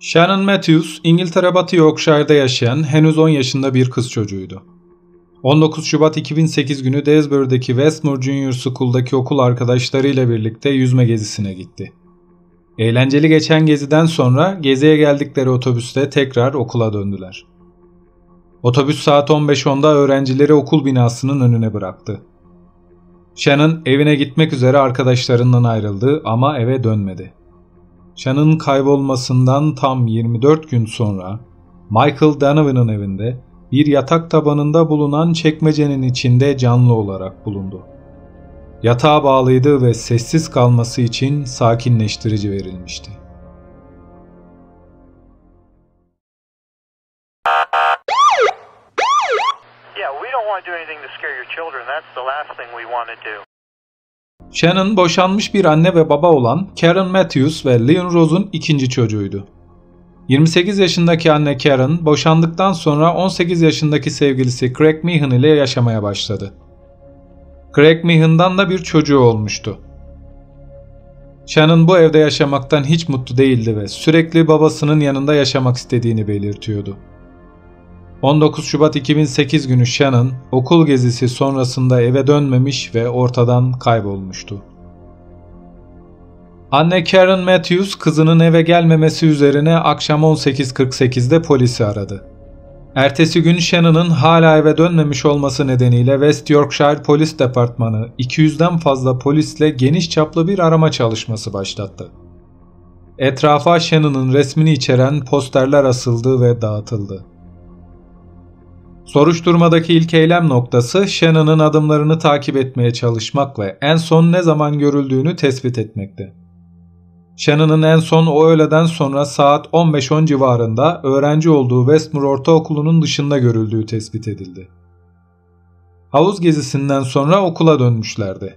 Shannon Matthews, İngiltere Batı Yorkshire'da yaşayan henüz 10 yaşında bir kız çocuğuydu. 19 Şubat 2008 günü Daresbury'deki Westmoor Junior School'daki okul arkadaşlarıyla birlikte yüzme gezisine gitti. Eğlenceli geçen geziden sonra geziye geldikleri otobüste tekrar okula döndüler. Otobüs saat 15.10'da öğrencileri okul binasının önüne bıraktı. Shannon evine gitmek üzere arkadaşlarından ayrıldı ama eve dönmedi. Shannon'ın kaybolmasından tam 24 gün sonra Michael Donovan'ın evinde bir yatak tabanında bulunan çekmecenin içinde canlı olarak bulundu. Yatağa bağlıydı ve sessiz kalması için sakinleştirici verilmişti. Shannon boşanmış bir anne ve baba olan Karen Matthews ve Leon Rose'un ikinci çocuğuydu. 28 yaşındaki anne Karen boşandıktan sonra 18 yaşındaki sevgilisi Craig Meehan ile yaşamaya başladı. Craig Meehan'dan da bir çocuğu olmuştu. Shannon bu evde yaşamaktan hiç mutlu değildi ve sürekli babasının yanında yaşamak istediğini belirtiyordu. 19 Şubat 2008 günü Shannon okul gezisi sonrasında eve dönmemiş ve ortadan kaybolmuştu. Anne Karen Matthews kızının eve gelmemesi üzerine akşam 18.48'de polisi aradı. Ertesi gün Shannon'ın hala eve dönmemiş olması nedeniyle West Yorkshire Polis Departmanı 200'den fazla polisle geniş çaplı bir arama çalışması başlattı. Etrafa Shannon'ın resmini içeren posterler asıldı ve dağıtıldı. Soruşturmadaki ilk eylem noktası Shannon'ın adımlarını takip etmeye çalışmak ve en son ne zaman görüldüğünü tespit etmekti. Shannon'ın en son o öğleden sonra saat 15.10 civarında öğrenci olduğu Westmoor Ortaokulu'nun dışında görüldüğü tespit edildi. Havuz gezisinden sonra okula dönmüşlerdi.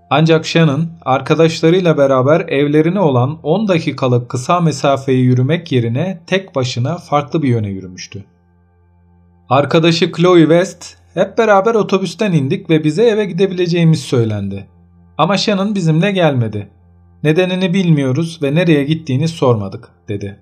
Ancak Shannon arkadaşlarıyla beraber evlerine olan 10 dakikalık kısa mesafeyi yürümek yerine tek başına farklı bir yöne yürümüştü. Arkadaşı Chloe West, "Hep beraber otobüsten indik ve bize eve gidebileceğimiz söylendi. Ama Shannon bizimle gelmedi. Nedenini bilmiyoruz ve nereye gittiğini sormadık," dedi.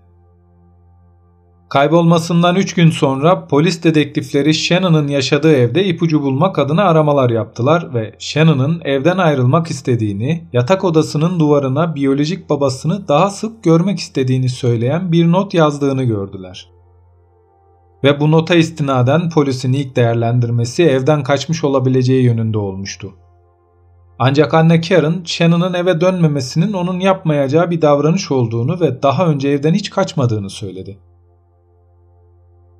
Kaybolmasından 3 gün sonra polis dedektifleri Shannon'ın yaşadığı evde ipucu bulmak adına aramalar yaptılar ve Shannon'ın evden ayrılmak istediğini, yatak odasının duvarına biyolojik babasını daha sık görmek istediğini söyleyen bir not yazdığını gördüler. Ve bu nota istinaden polisin ilk değerlendirmesi evden kaçmış olabileceği yönünde olmuştu. Ancak anne Karen, Shannon'ın eve dönmemesinin onun yapmayacağı bir davranış olduğunu ve daha önce evden hiç kaçmadığını söyledi.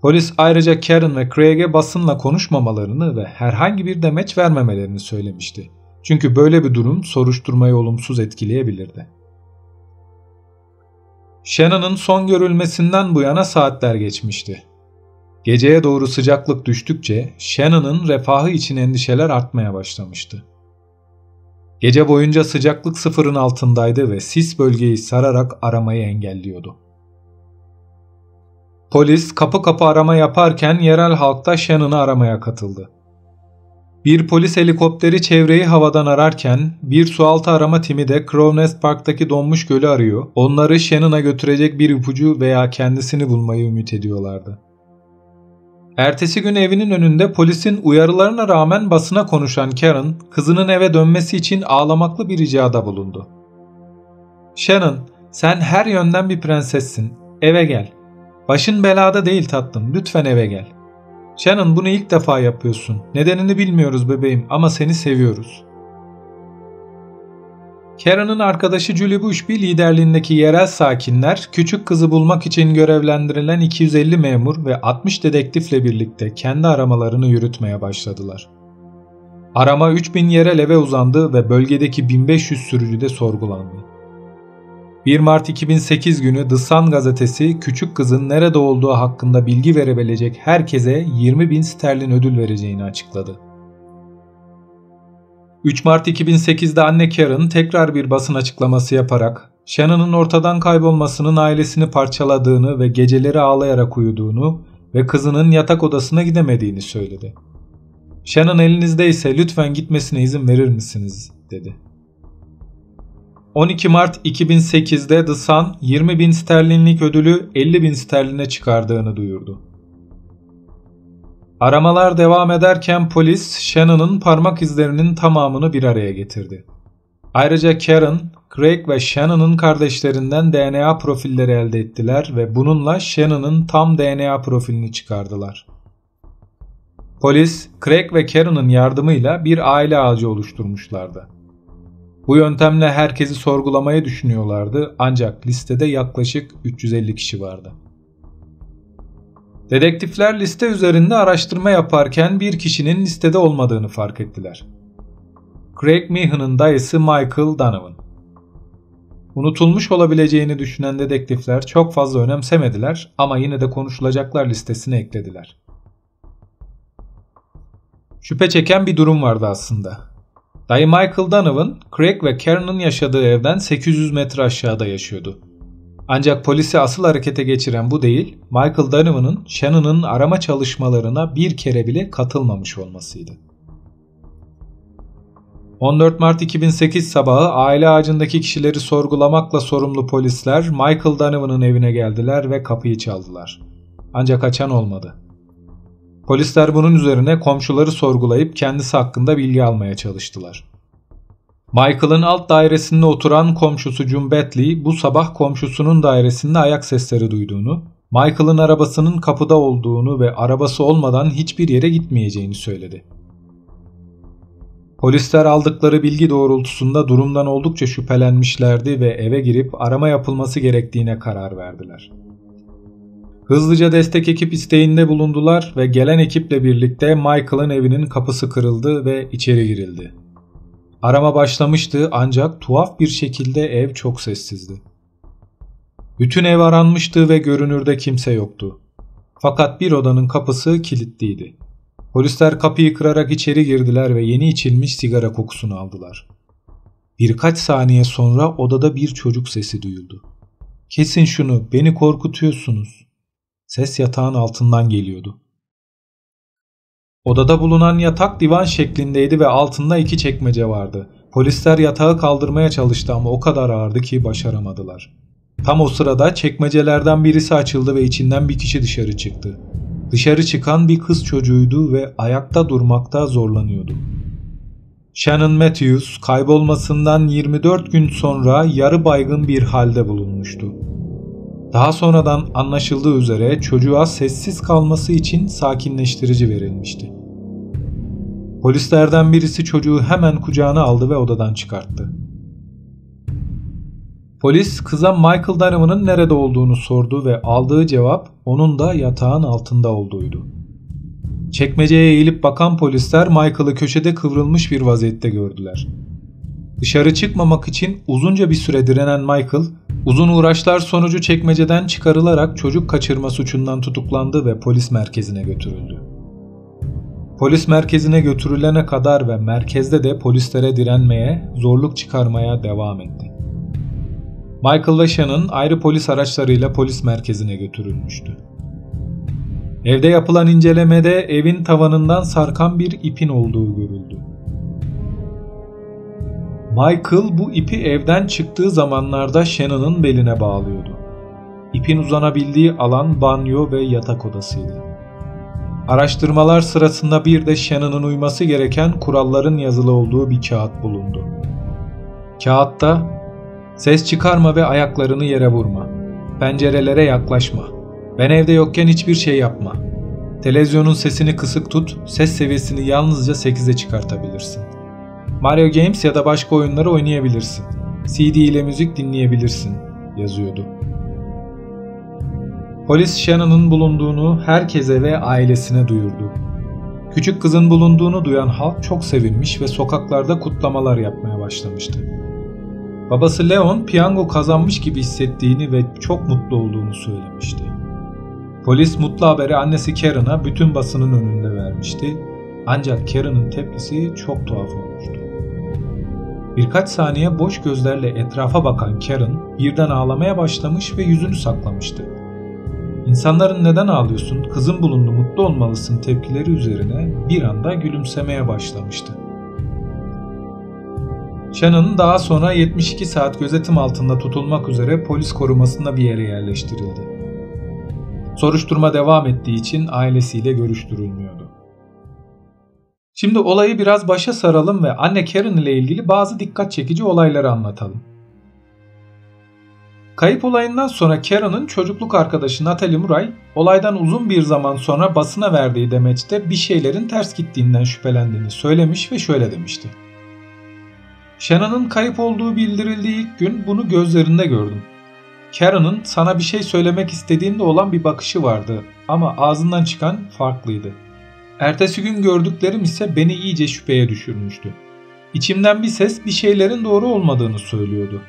Polis ayrıca Karen ve Craig'e basınla konuşmamalarını ve herhangi bir demeç vermemelerini söylemişti. Çünkü böyle bir durum soruşturmayı olumsuz etkileyebilirdi. Shannon'ın son görülmesinden bu yana saatler geçmişti. Geceye doğru sıcaklık düştükçe Shannon'ın refahı için endişeler artmaya başlamıştı. Gece boyunca sıcaklık sıfırın altındaydı ve sis bölgeyi sararak aramayı engelliyordu. Polis kapı kapı arama yaparken yerel halk da Shannon'ı aramaya katıldı. Bir polis helikopteri çevreyi havadan ararken bir sualtı arama timi de Crownest Park'taki donmuş gölü arıyor, onları Shannon'a götürecek bir ipucu veya kendisini bulmayı ümit ediyorlardı. Ertesi gün evinin önünde polisin uyarılarına rağmen basına konuşan Karen, kızının eve dönmesi için ağlamaklı bir ricada bulundu. "Shannon, sen her yönden bir prensessin. Eve gel. Başın belada değil tatlım. Lütfen eve gel. Shannon, bunu ilk defa yapıyorsun. Nedenini bilmiyoruz bebeğim ama seni seviyoruz." Karen'ın arkadaşı Julie Bushby liderliğindeki yerel sakinler, küçük kızı bulmak için görevlendirilen 250 memur ve 60 dedektifle birlikte kendi aramalarını yürütmeye başladılar. Arama 3000 yerel eve uzandı ve bölgedeki 1500 sürücü de sorgulandı. 1 Mart 2008 günü The Sun gazetesi küçük kızın nerede olduğu hakkında bilgi verebilecek herkese 20.000 sterlin ödül vereceğini açıkladı. 3 Mart 2008'de anne Karen tekrar bir basın açıklaması yaparak Shannon'ın ortadan kaybolmasının ailesini parçaladığını ve geceleri ağlayarak uyuduğunu ve kızının yatak odasına gidemediğini söyledi. "Shannon elinizdeyse lütfen gitmesine izin verir misiniz?" dedi. 12 Mart 2008'de The Sun 20.000 sterlinlik ödülü 50.000 sterline çıkardığını duyurdu. Aramalar devam ederken polis Shannon'ın parmak izlerinin tamamını bir araya getirdi. Ayrıca Karen, Craig ve Shannon'ın kardeşlerinden DNA profilleri elde ettiler ve bununla Shannon'ın tam DNA profilini çıkardılar. Polis, Craig ve Karen'ın yardımıyla bir aile ağacı oluşturmuşlardı. Bu yöntemle herkesi sorgulamayı düşünüyorlardı ancak listede yaklaşık 350 kişi vardı. Dedektifler liste üzerinde araştırma yaparken bir kişinin listede olmadığını fark ettiler. Craig Meehan'ın dayısı Michael Donovan. Unutulmuş olabileceğini düşünen dedektifler çok fazla önemsemediler ama yine de konuşulacaklar listesine eklediler. Şüphe çeken bir durum vardı aslında. Dayı Michael Donovan, Craig ve Karen'ın yaşadığı evden 800 metre aşağıda yaşıyordu. Ancak polisi asıl harekete geçiren bu değil, Michael Donovan'ın Shannon'ın arama çalışmalarına bir kere bile katılmamış olmasıydı. 14 Mart 2008 sabahı aile ağacındaki kişileri sorgulamakla sorumlu polisler Michael Donovan'ın evine geldiler ve kapıyı çaldılar. Ancak açan olmadı. Polisler bunun üzerine komşuları sorgulayıp kendisi hakkında bilgi almaya çalıştılar. Michael'ın alt dairesinde oturan komşusu June Batley bu sabah komşusunun dairesinde ayak sesleri duyduğunu, Michael'ın arabasının kapıda olduğunu ve arabası olmadan hiçbir yere gitmeyeceğini söyledi. Polisler aldıkları bilgi doğrultusunda durumdan oldukça şüphelenmişlerdi ve eve girip arama yapılması gerektiğine karar verdiler. Hızlıca destek ekip isteğinde bulundular ve gelen ekiple birlikte Michael'ın evinin kapısı kırıldı ve içeri girildi. Arama başlamıştı ancak tuhaf bir şekilde ev çok sessizdi. Bütün ev aranmıştı ve görünürde kimse yoktu. Fakat bir odanın kapısı kilitliydi. Polisler kapıyı kırarak içeri girdiler ve yeni içilmiş sigara kokusunu aldılar. Birkaç saniye sonra odada bir çocuk sesi duyuldu. "Kesin şunu, beni korkutuyorsunuz." Ses yatağın altından geliyordu. Odada bulunan yatak divan şeklindeydi ve altında 2 çekmece vardı. Polisler yatağı kaldırmaya çalıştı ama o kadar ağırdı ki başaramadılar. Tam o sırada çekmecelerden birisi açıldı ve içinden bir kişi dışarı çıktı. Dışarı çıkan bir kız çocuğuydu ve ayakta durmakta zorlanıyordu. Shannon Matthews kaybolmasından 24 gün sonra yarı baygın bir halde bulunmuştu. Daha sonradan anlaşıldığı üzere çocuğa sessiz kalması için sakinleştirici verilmişti. Polislerden birisi çocuğu hemen kucağına aldı ve odadan çıkarttı. Polis kıza Michael Donovan'ın nerede olduğunu sordu ve aldığı cevap onun da yatağın altında olduğuydu. Çekmeceye eğilip bakan polisler Michael'ı köşede kıvrılmış bir vaziyette gördüler. Dışarı çıkmamak için uzunca bir süre direnen Michael, uzun uğraşlar sonucu çekmeceden çıkarılarak çocuk kaçırma suçundan tutuklandı ve polis merkezine götürüldü. Polis merkezine götürülene kadar ve merkezde de polislere direnmeye, zorluk çıkarmaya devam etti. Michael ve Shannon ayrı polis araçlarıyla polis merkezine götürülmüştü. Evde yapılan incelemede evin tavanından sarkan bir ipin olduğu görüldü. Michael bu ipi evden çıktığı zamanlarda Shannon'ın beline bağlıyordu. İpin uzanabildiği alan banyo ve yatak odasıydı. Araştırmalar sırasında bir de Shannon'ın uyması gereken kuralların yazılı olduğu bir kağıt bulundu. Kağıtta "Ses çıkarma ve ayaklarını yere vurma. Pencerelere yaklaşma. Ben evde yokken hiçbir şey yapma. Televizyonun sesini kısık tut, ses seviyesini yalnızca 8'e çıkartabilirsin. Mario Games ya da başka oyunları oynayabilirsin. CD ile müzik dinleyebilirsin," yazıyordu. Polis Shannon'ın bulunduğunu herkese ve ailesine duyurdu. Küçük kızın bulunduğunu duyan halk çok sevinmiş ve sokaklarda kutlamalar yapmaya başlamıştı. Babası Leon piyango kazanmış gibi hissettiğini ve çok mutlu olduğunu söylemişti. Polis mutlu haberi annesi Karen'a bütün basının önünde vermişti. Ancak Karen'ın tepkisi çok tuhaf olmuştu. Birkaç saniye boş gözlerle etrafa bakan Karen birden ağlamaya başlamış ve yüzünü saklamıştı. "İnsanların neden ağlıyorsun? Kızın bulundu, mutlu olmalısın" tepkileri üzerine bir anda gülümsemeye başlamıştı. Shannon daha sonra 72 saat gözetim altında tutulmak üzere polis korumasında bir yere yerleştirildi. Soruşturma devam ettiği için ailesiyle görüştürülmüyordu. Şimdi olayı biraz başa saralım ve anne Karen ile ilgili bazı dikkat çekici olayları anlatalım. Kayıp olayından sonra Karen'ın çocukluk arkadaşı Natalie Murray, olaydan uzun bir zaman sonra basına verdiği demeçte bir şeylerin ters gittiğinden şüphelendiğini söylemiş ve şöyle demişti. Shannon'ın kayıp olduğu bildirildiği ilk gün bunu gözlerinde gördüm. Karen'ın sana bir şey söylemek istediğinde olan bir bakışı vardı ama ağzından çıkan farklıydı. Ertesi gün gördüklerim ise beni iyice şüpheye düşürmüştü. İçimden bir ses bir şeylerin doğru olmadığını söylüyordu.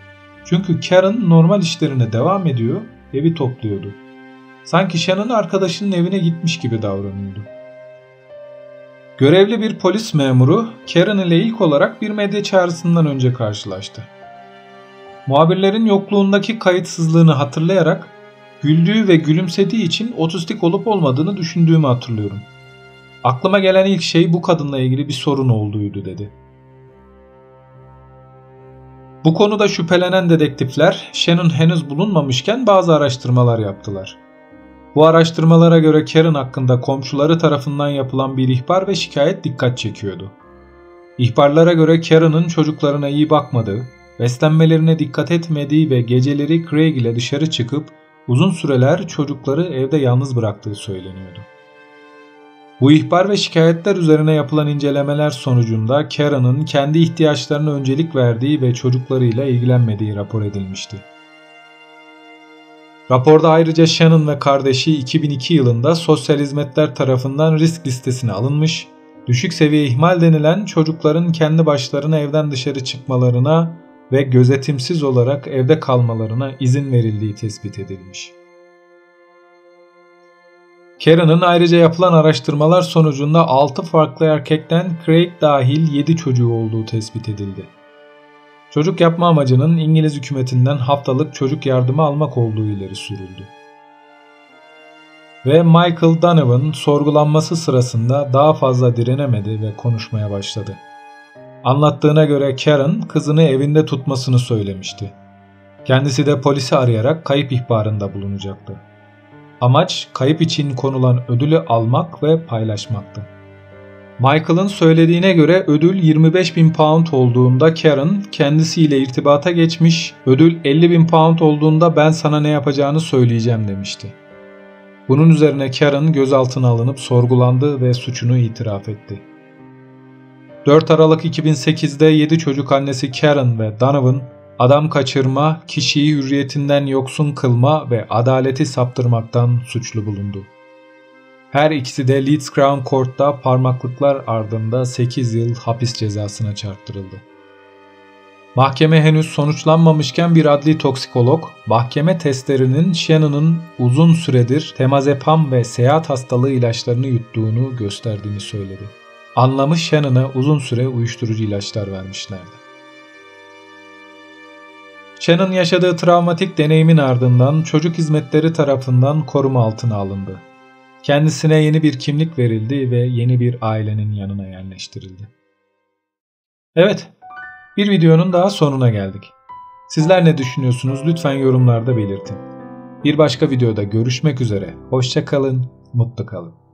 Çünkü Karen normal işlerine devam ediyor, evi topluyordu. Sanki Shannon arkadaşının evine gitmiş gibi davranıyordu. Görevli bir polis memuru Karen ile ilk olarak bir medya çağrısından önce karşılaştı. Muhabirlerin yokluğundaki kayıtsızlığını hatırlayarak güldüğü ve gülümsediği için otistik olup olmadığını düşündüğümü hatırlıyorum. Aklıma gelen ilk şey bu kadınla ilgili bir sorun olduğuydu dedi. Bu konuda şüphelenen dedektifler Shannon henüz bulunmamışken bazı araştırmalar yaptılar. Bu araştırmalara göre Karen hakkında komşuları tarafından yapılan bir ihbar ve şikayet dikkat çekiyordu. İhbarlara göre Karen'ın çocuklarına iyi bakmadığı, beslenmelerine dikkat etmediği ve geceleri Craig ile dışarı çıkıp uzun süreler çocukları evde yalnız bıraktığı söyleniyordu. Bu ihbar ve şikayetler üzerine yapılan incelemeler sonucunda Karen'ın kendi ihtiyaçlarına öncelik verdiği ve çocuklarıyla ilgilenmediği rapor edilmişti. Raporda ayrıca Shannon ve kardeşi 2002 yılında sosyal hizmetler tarafından risk listesine alınmış, düşük seviye ihmal denilen çocukların kendi başlarına evden dışarı çıkmalarına ve gözetimsiz olarak evde kalmalarına izin verildiği tespit edilmiş. Karen'ın ayrıca yapılan araştırmalar sonucunda 6 farklı erkekten Craig dahil 7 çocuğu olduğu tespit edildi. Çocuk yapma amacının İngiliz hükümetinden haftalık çocuk yardımı almak olduğu ileri sürüldü. Ve Michael Donovan sorgulanması sırasında daha fazla direnemedi ve konuşmaya başladı. Anlattığına göre Karen kızını evinde tutmasını söylemişti. Kendisi de polisi arayarak kayıp ihbarında bulunacaktı. Amaç kayıp için konulan ödülü almak ve paylaşmaktı. Michael'ın söylediğine göre ödül 25.000 pound olduğunda Karen kendisiyle irtibata geçmiş, ödül 50.000 pound olduğunda ben sana ne yapacağını söyleyeceğim demişti. Bunun üzerine Karen gözaltına alınıp sorgulandı ve suçunu itiraf etti. 4 Aralık 2008'de 7 çocuk annesi Karen ve Donovan, adam kaçırma, kişiyi hürriyetinden yoksun kılma ve adaleti saptırmaktan suçlu bulundu. Her ikisi de Leeds Crown Court'ta parmaklıklar ardında 8 yıl hapis cezasına çarptırıldı. Mahkeme henüz sonuçlanmamışken bir adli toksikolog, mahkeme testlerinin Shannon'ın uzun süredir temazepam ve seyahat hastalığı ilaçlarını yuttuğunu gösterdiğini söyledi. Anlamı Shannon'a uzun süre uyuşturucu ilaçlar vermişlerdi. Shannon yaşadığı travmatik deneyimin ardından çocuk hizmetleri tarafından koruma altına alındı. Kendisine yeni bir kimlik verildi ve yeni bir ailenin yanına yerleştirildi. Evet, bir videonun daha sonuna geldik. Sizler ne düşünüyorsunuz lütfen yorumlarda belirtin. Bir başka videoda görüşmek üzere. Hoşça kalın, mutlu kalın.